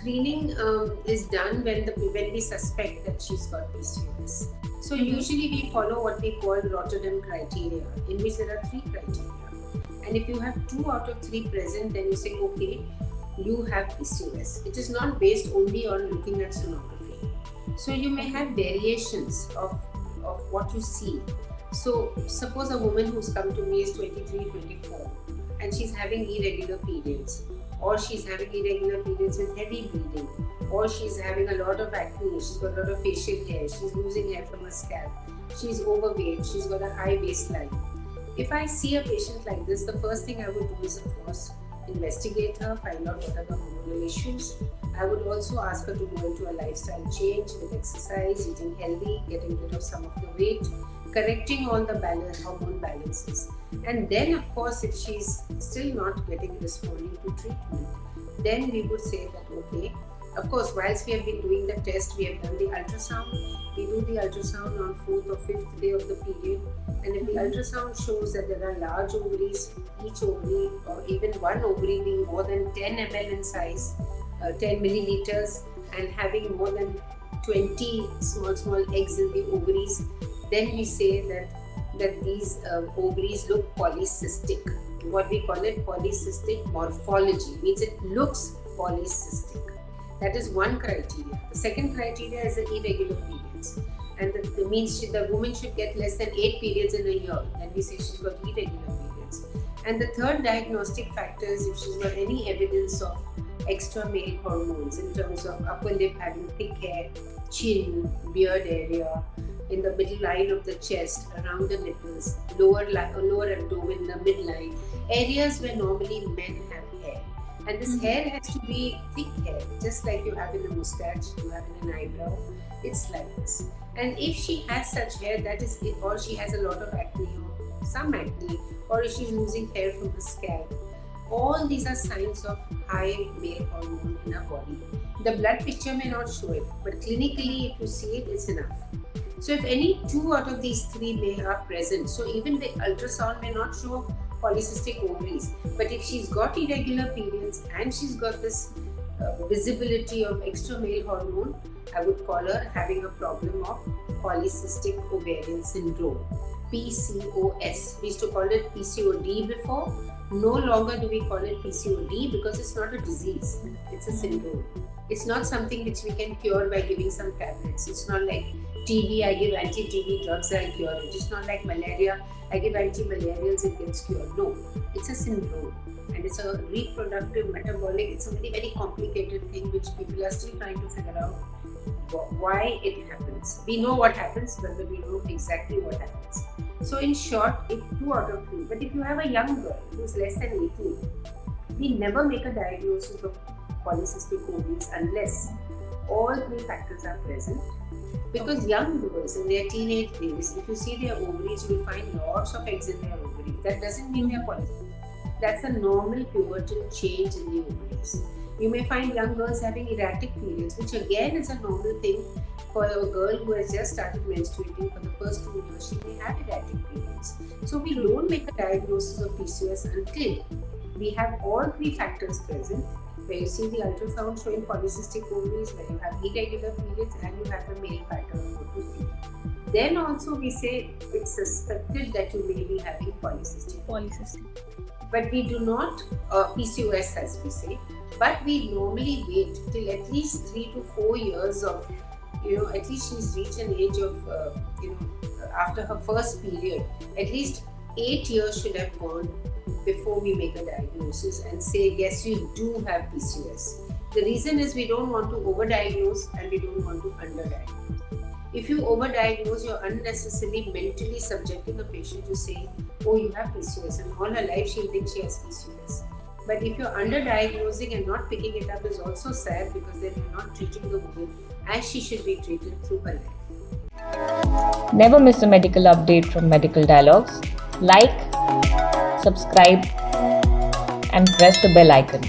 screening is done when we suspect that she's got PCOS. So usually we follow what we call Rotterdam criteria, in which there are 3 criteria. And if you have 2 out of 3 present, then you say, okay, you have PCOS. It is not based only on looking at sonography. So you may have variations of what you see. So suppose a woman who's come to me is 23, 24 and she's having irregular periods, or she's having irregular periods with heavy bleeding, or she's having a lot of acne, she's got a lot of facial hair, she's losing hair from her scalp, she's overweight, she's got a high waistline. If I see a patient like this, the first thing I would do is, of course, investigate her, find out what are the hormonal issues. I would also ask her to go into a lifestyle change with exercise, eating healthy, getting rid of some of the weight, correcting all the hormone balances. And then, of course, if she's still not responding to treatment, then we would say that, okay, of course, whilst we have been doing the test, we have done the ultrasound. We do the ultrasound on 4th or 5th day of the period. And if the ultrasound shows that there are large ovaries, each ovary or even one ovary being more than 10 ml in size, 10 milliliters, and having more than 20 small eggs in the ovaries, then we say that these ovaries look polycystic. What we call it polycystic morphology, means it looks polycystic. That is one criteria. The second criteria is the irregular periods. And that means the woman should get less than 8 periods in a year. Then we say she's got irregular periods. And the third diagnostic factor is if she's got any evidence of extra male hormones in terms of upper lip having thick hair, chin, beard area, in the middle line of the chest, around the nipples, lower abdomen, the midline, areas where normally men have hair. And this hair has to be thick hair, just like you have in a mustache, you have in an eyebrow. It's like this. And if she has such hair, that is it, or she has a lot of acne, or some acne, or if she's losing hair from her scalp, all these are signs of high male hormone in her body. The blood picture may not show it, but clinically, if you see it, it's enough. So if any 2 out of these 3 are present, so even the ultrasound may not show polycystic ovaries, but if she's got irregular periods and she's got this visibility of extra male hormone, I would call her having a problem of polycystic ovarian syndrome, PCOS. We used to call it PCOD before. No longer do we call it PCOD because it's not a disease, it's a syndrome. It's not something which we can cure by giving some tablets. It's not like TB, I give anti-TB drugs, I cure it. It's not like malaria, I give anti-malarials, it gets cured. No, it's a syndrome. And it's a reproductive, metabolic, it's a very, very complicated thing which people are still trying to figure out why it happens. We know what happens, but we know exactly what happens. So in short, if 2 out of 3, but if you have a young girl who's less than 18, we never make a diagnosis of polycystic ovaries unless all 3 factors are present. Because young girls in their teenage days, if you see their ovaries, you will find lots of eggs in their ovaries. That doesn't mean they're polycystic. That's a normal pubertal change in the ovaries. You may find young girls having erratic periods, which again is a normal thing for a girl who has just started menstruating for the first 2 years. She may have erratic periods. So we don't make a diagnosis of PCOS until we have all 3 factors present, where you see the ultrasound showing polycystic ovaries, where you have irregular periods, and you have the male pattern of what you see. Then also we say it's suspected that you may be having polycystic. But we do not PCOS, as we say, but we normally wait till at least 3 to 4 years of, at least she's reached an age of, after her first period, at least 8 years should have gone before we make a diagnosis and say, yes, you do have PCOS. The reason is we don't want to overdiagnose and we don't want to underdiagnose. If you overdiagnose, you're unnecessarily mentally subjecting a patient to saying, oh, you have PCOS, and all her life she'll think she has PCOS. But if you're underdiagnosing and not picking it up is also sad, because then you're not treating the woman as she should be treated through her life. Never miss a medical update from Medical Dialogues. Like, subscribe, and press the bell icon.